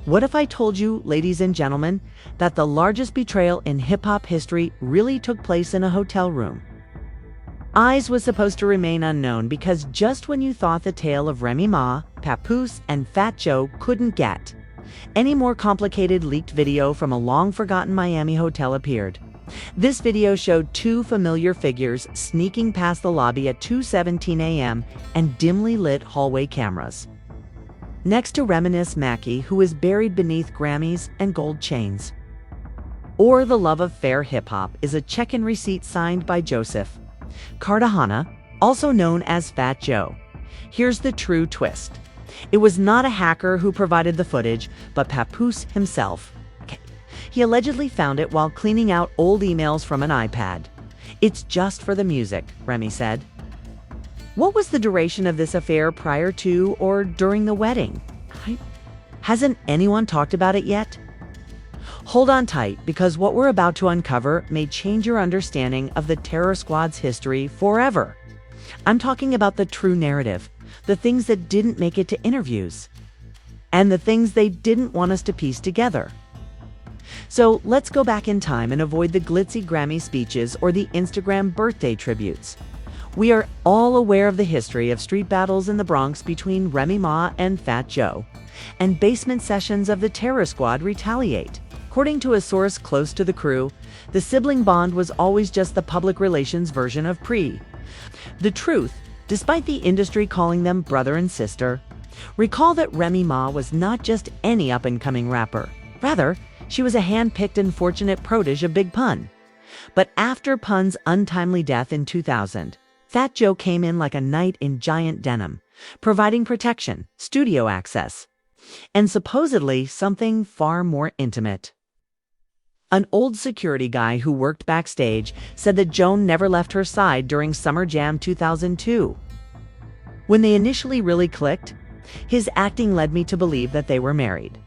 What if I told you, ladies and gentlemen, that the largest betrayal in hip-hop history really took place in a hotel room? Eyes was supposed to remain unknown because just when you thought the tale of Remy Ma, Papoose, and Fat Joe couldn't get any more complicated, leaked video from a long-forgotten Miami hotel appeared. This video showed two familiar figures sneaking past the lobby at 2:17 a.m. and dimly lit hallway cameras. Next to reminisce Mackie, who is buried beneath Grammys and gold chains. Or the love of fair hip-hop is a check-in receipt signed by Joseph Cartagena, also known as Fat Joe. Here's the true twist. It was not a hacker who provided the footage, but Papoose himself. He allegedly found it while cleaning out old emails from an iPad. It's just for the music, Remy said. What was the duration of this affair prior to or during the wedding? Hasn't anyone talked about it yet? Hold on tight, because what we're about to uncover may change your understanding of the Terror Squad's history forever. I'm talking about the true narrative, the things that didn't make it to interviews, and the things they didn't want us to piece together. So let's go back in time and avoid the glitzy Grammy speeches or the Instagram birthday tributes. We are all aware of the history of street battles in the Bronx between Remy Ma and Fat Joe, and basement sessions of the Terror Squad retaliate. According to a source close to the crew, the sibling bond was always just the public relations version of pre. The truth, despite the industry calling them brother and sister. Recall that Remy Ma was not just any up-and-coming rapper. Rather, she was a hand-picked and fortunate protege of Big Pun. But after Pun's untimely death in 2000, Fat Joe came in like a knight in giant denim, providing protection, studio access, and supposedly something far more intimate. An old security guy who worked backstage said that Joan never left her side during Summer Jam 2002. When they initially really clicked, his acting led me to believe that they were married.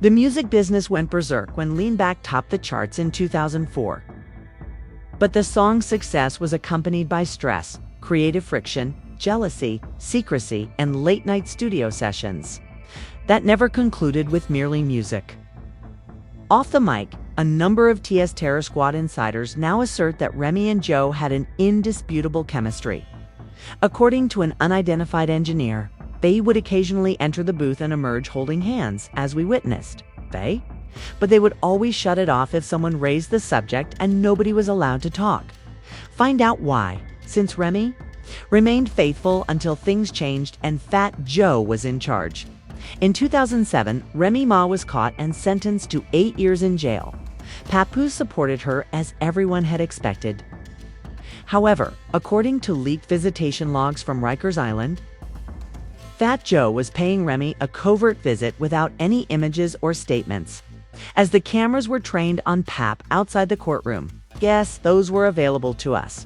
The music business went berserk when Lean Back topped the charts in 2004. But the song's success was accompanied by stress, creative friction, jealousy, secrecy, and late-night studio sessions that never concluded with merely music. Off the mic, a number of TS Terror Squad insiders now assert that Remy and Joe had an indisputable chemistry. According to an unidentified engineer, they would occasionally enter the booth and emerge holding hands, as we witnessed. But they would always shut it off if someone raised the subject and nobody was allowed to talk. Find out why, since Remy remained faithful until things changed and Fat Joe was in charge. In 2007, Remy Ma was caught and sentenced to 8 years in jail. Papoose supported her as everyone had expected. However, according to leaked visitation logs from Rikers Island, Fat Joe was paying Remy a covert visit without any images or statements. As the cameras were trained on Pap outside the courtroom, yes, those were available to us.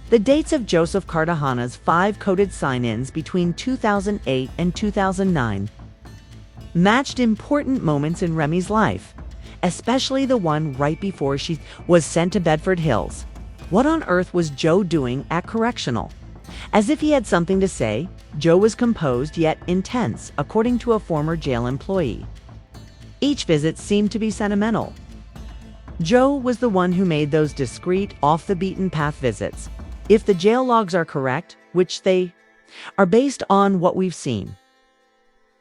The dates of Joseph Cartagena's 5 coded sign-ins between 2008 and 2009 matched important moments in Remy's life, especially the one right before she was sent to Bedford Hills. What on earth was Joe doing at correctional? As if he had something to say, Joe was composed yet intense, according to a former jail employee. Each visit seemed to be sentimental. Joe was the one who made those discreet, off-the-beaten-path visits. If the jail logs are correct, which they are based on what we've seen.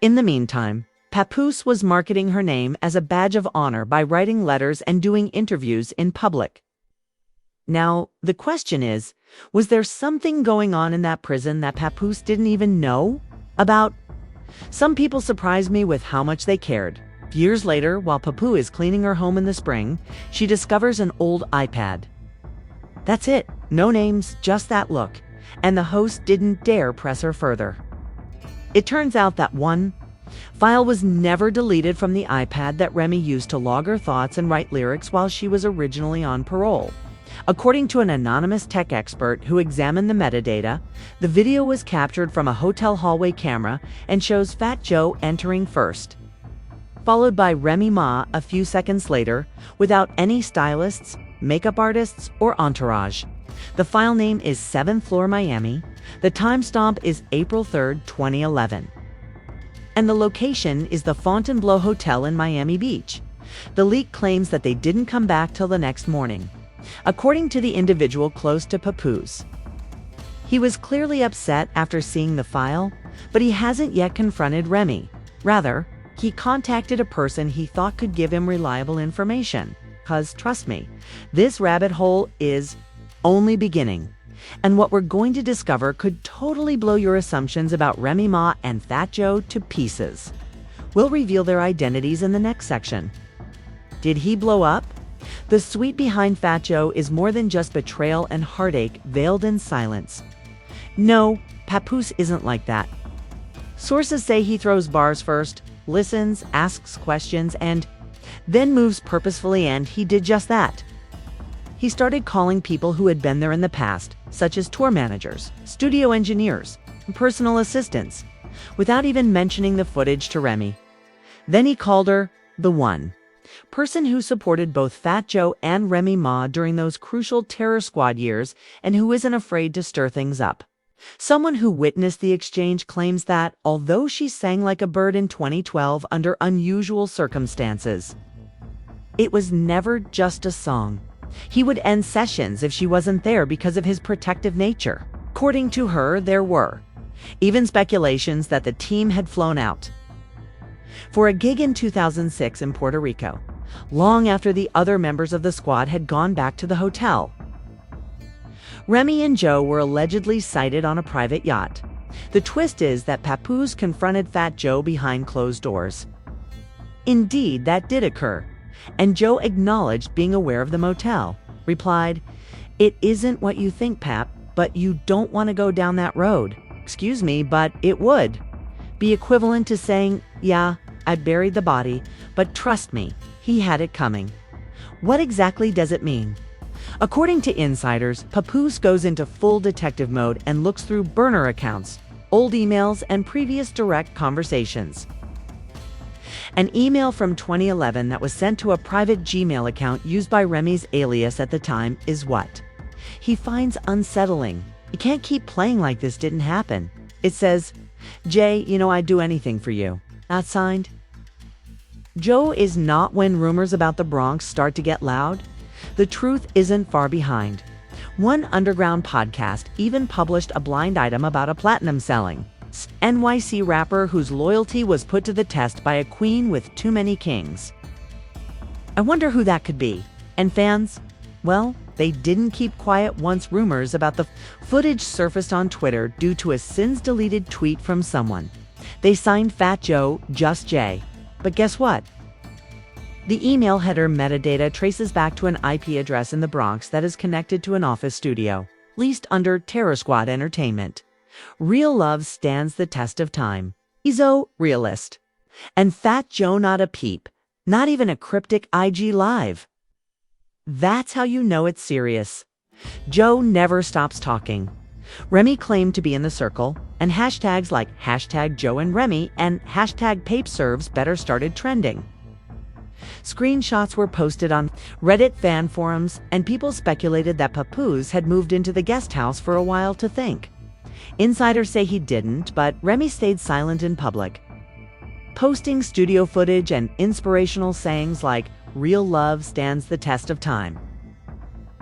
In the meantime, Papoose was marketing her name as a badge of honor by writing letters and doing interviews in public. Now, the question is, was there something going on in that prison that Papoose didn't even know about? Some people surprised me with how much they cared. Years later, while Papoose is cleaning her home in the spring, she discovers an old iPad. That's it. No names, just that look. And the host didn't dare press her further. It turns out that one file was never deleted from the iPad that Remy used to log her thoughts and write lyrics while she was originally on parole. According to an anonymous tech expert who examined the metadata, the video was captured from a hotel hallway camera and shows Fat Joe entering first, followed by Remy Ma a few seconds later, without any stylists, makeup artists, or entourage. The file name is 7th Floor Miami. The timestamp is April 3rd, 2011. And the location is the Fontainebleau Hotel in Miami Beach. The leak claims that they didn't come back till the next morning, according to the individual close to Papoose. He was clearly upset after seeing the file, but he hasn't yet confronted Remy. Rather, he contacted a person he thought could give him reliable information. 'Cause trust me, this rabbit hole is only beginning. And what we're going to discover could totally blow your assumptions about Remy Ma and Fat Joe to pieces. We'll reveal their identities in the next section. Did he blow up? The sweet behind Fat Joe is more than just betrayal and heartache veiled in silence. No, Papoose isn't like that. Sources say he throws bars first, listens, asks questions, and then moves purposefully, and he did just that. He started calling people who had been there in the past, such as tour managers, studio engineers, and personal assistants, without even mentioning the footage to Remy. Then he called her the one person who supported both Fat Joe and Remy Ma during those crucial Terror Squad years and who isn't afraid to stir things up. Someone who witnessed the exchange claims that, although she sang like a bird in 2012 under unusual circumstances, it was never just a song. He would end sessions if she wasn't there because of his protective nature. According to her, there were even speculations that the team had flown out for a gig in 2006 in Puerto Rico, long after the other members of the squad had gone back to the hotel. Remy and Joe were allegedly sighted on a private yacht. The twist is that Papoose confronted Fat Joe behind closed doors. Indeed, that did occur, and Joe acknowledged being aware of the motel, replied, "It isn't what you think, Pap, but you don't want to go down that road. Excuse me, but it would be equivalent to saying, yeah, I buried the body, but trust me, he had it coming." What exactly does it mean? According to insiders, Papoose goes into full detective mode and looks through burner accounts, old emails, and previous direct conversations. An email from 2011 that was sent to a private Gmail account used by Remy's alias at the time is what he finds unsettling. You can't keep playing like this didn't happen. It says, "Jay, I'd do anything for you." Not signed. Joe is not when rumors about the Bronx start to get loud. The truth isn't far behind. One underground podcast even published a blind item about a platinum-selling NYC rapper whose loyalty was put to the test by a queen with too many kings. I wonder who that could be. And fans? Well, they didn't keep quiet once rumors about the footage surfaced on Twitter due to a since-deleted tweet from someone. They signed Fat Joe just Jay. But guess what? The email header metadata traces back to an IP address in the Bronx that is connected to an office studio, leased under Terror Squad Entertainment. Real love stands the test of time. Ezo, realist. And Fat Joe not a peep, not even a cryptic IG live. That's how you know it's serious. Joe never stops talking. Remy claimed to be in the circle, and hashtags like hashtag Joe and Remy and hashtag PapeServes better started trending. Screenshots were posted on Reddit fan forums, and people speculated that Papoose had moved into the guest house for a while to think. Insiders say he didn't, but Remy stayed silent in public, posting studio footage and inspirational sayings like, "Real love stands the test of time."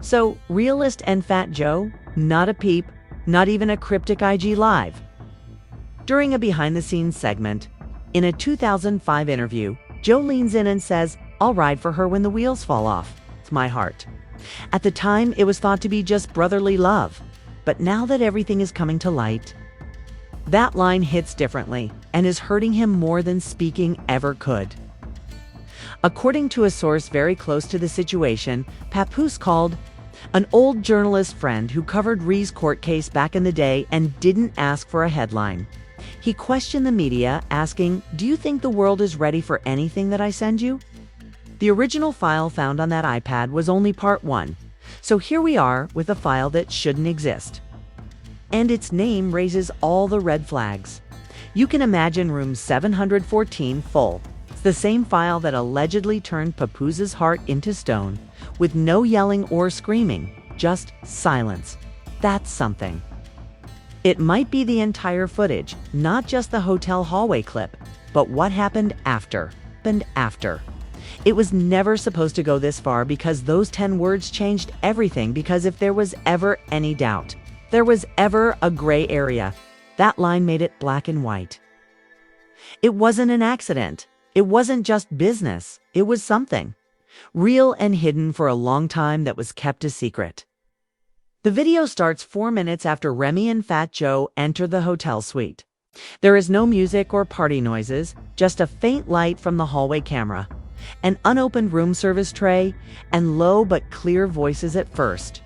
So, realist and Fat Joe? Not a peep, not even a cryptic IG live. During a behind-the-scenes segment, in a 2005 interview, Joe leans in and says, "I'll ride for her when the wheels fall off. It's my heart." At the time, it was thought to be just brotherly love. But now that everything is coming to light, that line hits differently and is hurting him more than speaking ever could. According to a source very close to the situation, Papoose called an old journalist friend who covered Rhee's court case back in the day and didn't ask for a headline. He questioned the media, asking, "Do you think the world is ready for anything that I send you?" The original file found on that iPad was only part 1, so here we are with a file that shouldn't exist. And its name raises all the red flags. You can imagine room 714 full. It's the same file that allegedly turned Papoose's heart into stone, with no yelling or screaming, just silence. That's something. It might be the entire footage, not just the hotel hallway clip. But what happened after? It was never supposed to go this far because those 10 words changed everything. Because if there was ever any doubt, there was ever a gray area, that line made it black and white. It wasn't an accident. It wasn't just business. It was something real and hidden for a long time that was kept a secret. The video starts 4 minutes after Remy and Fat Joe enter the hotel suite. There is no music or party noises, just a faint light from the hallway camera, an unopened room service tray, and low but clear voices at first.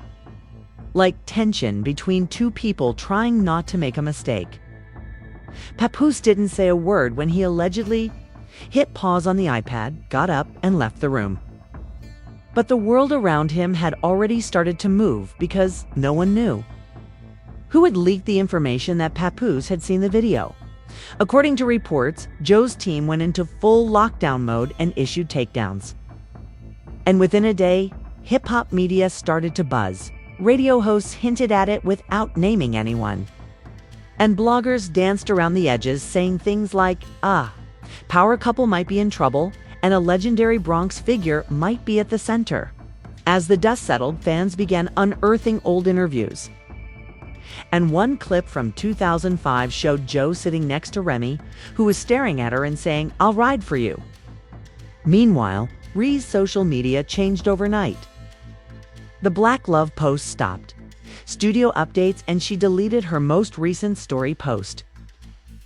Like tension between two people trying not to make a mistake. Papoose didn't say a word when he allegedly hit pause on the iPad, got up, and left the room. But the world around him had already started to move because no one knew. Who had leaked the information that Papoose had seen the video? According to reports, Joe's team went into full lockdown mode and issued takedowns. And within a day, hip-hop media started to buzz. Radio hosts hinted at it without naming anyone. And bloggers danced around the edges, saying things like, power couple might be in trouble, and a legendary Bronx figure might be at the center. As the dust settled, fans began unearthing old interviews. And one clip from 2005 showed Joe sitting next to Remy, who was staring at her and saying, "I'll ride for you." Meanwhile, Rhee's social media changed overnight. The Black Love post stopped, studio updates, and she deleted her most recent story post,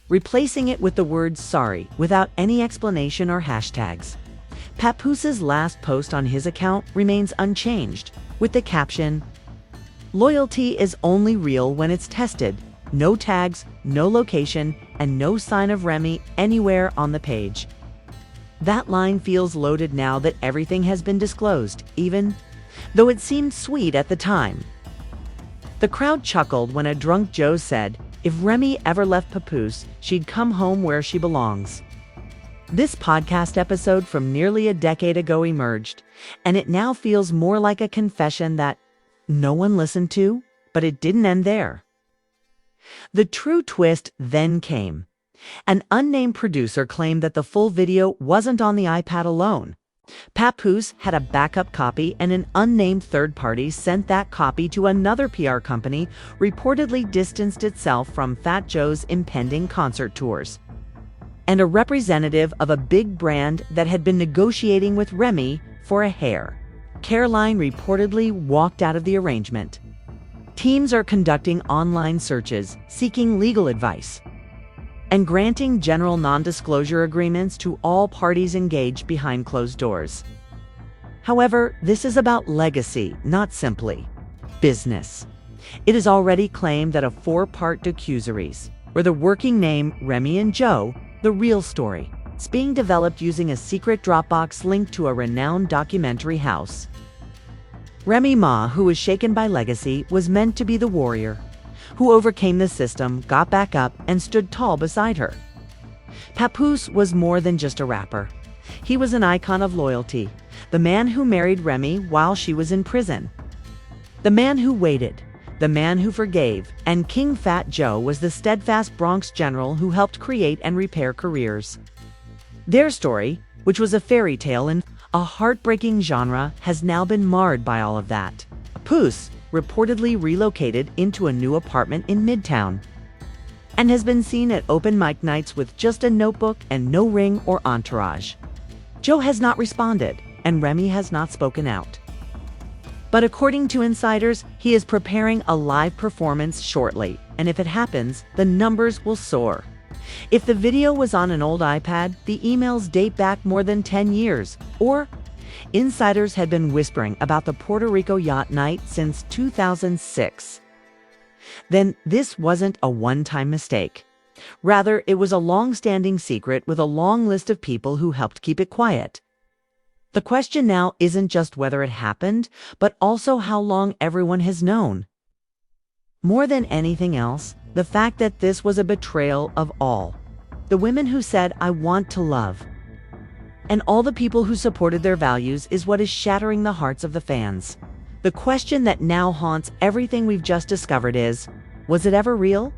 replacing it with the word "sorry" without any explanation or hashtags. Papoose's last post on his account remains unchanged, with the caption, "Loyalty is only real when it's tested. No tags, no location, and no sign of Remy anywhere on the page." That line feels loaded now that everything has been disclosed, even though it seemed sweet at the time. The crowd chuckled when a drunk Joe said, if Remy ever left Papoose, she'd come home where she belongs. This podcast episode from nearly a decade ago emerged, and it now feels more like a confession that no one listened to, but it didn't end there. The true twist then came. An unnamed producer claimed that the full video wasn't on the iPad alone. Papoose had a backup copy, and an unnamed third party sent that copy to another PR company, reportedly distanced itself from Fat Joe's impending concert tours. And a representative of a big brand that had been negotiating with Remy for a hair Caroline reportedly walked out of the arrangement. Teams are conducting online searches, seeking legal advice, and granting general non-disclosure agreements to all parties engaged behind closed doors. However, this is about legacy, not simply business. It is already claimed that a 4-part docuseries, where the working name Remy and Joe, the real story, is being developed using a secret Dropbox linked to a renowned documentary house. Remy Ma, who was shaken by legacy, was meant to be the warrior, who overcame the system, got back up, and stood tall beside her. Papoose was more than just a rapper. He was an icon of loyalty, the man who married Remy while she was in prison, the man who waited, the man who forgave, and King Fat Joe was the steadfast Bronx general who helped create and repair careers. Their story, which was a fairy tale in a heartbreaking genre, has now been marred by all of that. Papoose reportedly relocated into a new apartment in Midtown and has been seen at open mic nights with just a notebook and no ring or entourage. Joe has not responded, and Remy has not spoken out. But according to insiders, he is preparing a live performance shortly, and if it happens, the numbers will soar. If the video was on an old iPad, the emails date back more than 10 years, or insiders had been whispering about the Puerto Rico yacht night since 2006. Then this wasn't a one-time mistake. Rather, it was a long-standing secret with a long list of people who helped keep it quiet. The question now isn't just whether it happened, but also how long everyone has known. More than anything else, the fact that this was a betrayal of all. The women who said, "I want to love," and all the people who supported their values is what is shattering the hearts of the fans. The question that now haunts everything we've just discovered is, was it ever real?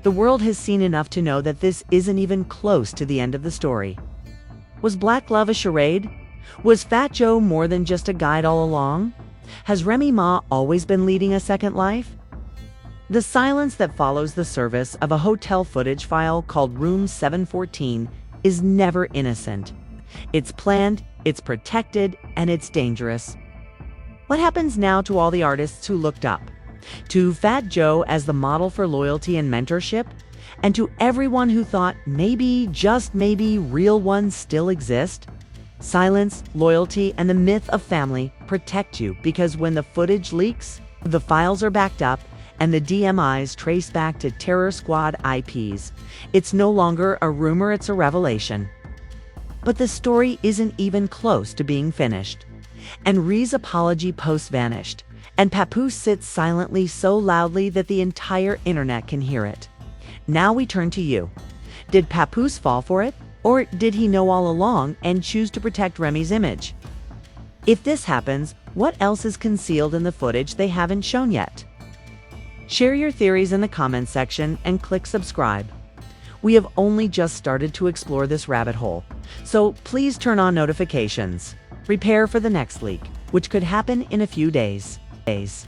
The world has seen enough to know that this isn't even close to the end of the story. Was Black Love a charade? Was Fat Joe more than just a guide all along? Has Remy Ma always been leading a second life? The silence that follows the service of a hotel footage file called Room 714 is never innocent. It's planned, it's protected, and it's dangerous. What happens now to all the artists who looked up? To Fat Joe as the model for loyalty and mentorship? And to everyone who thought maybe, just maybe, real ones still exist? Silence, loyalty, and the myth of family protect you, because when the footage leaks, the files are backed up, and the DMIs trace back to Terror Squad IPs, it's no longer a rumor, it's a revelation. But the story isn't even close to being finished. And Rhee's apology post vanished, and Papoose sits silently so loudly that the entire internet can hear it. Now we turn to you. Did Papoose fall for it? Or did he know all along and choose to protect Remy's image? If this happens, what else is concealed in the footage they haven't shown yet? Share your theories in the comments section and click subscribe. We have only just started to explore this rabbit hole, so please turn on notifications. Prepare for the next leak, which could happen in a few days.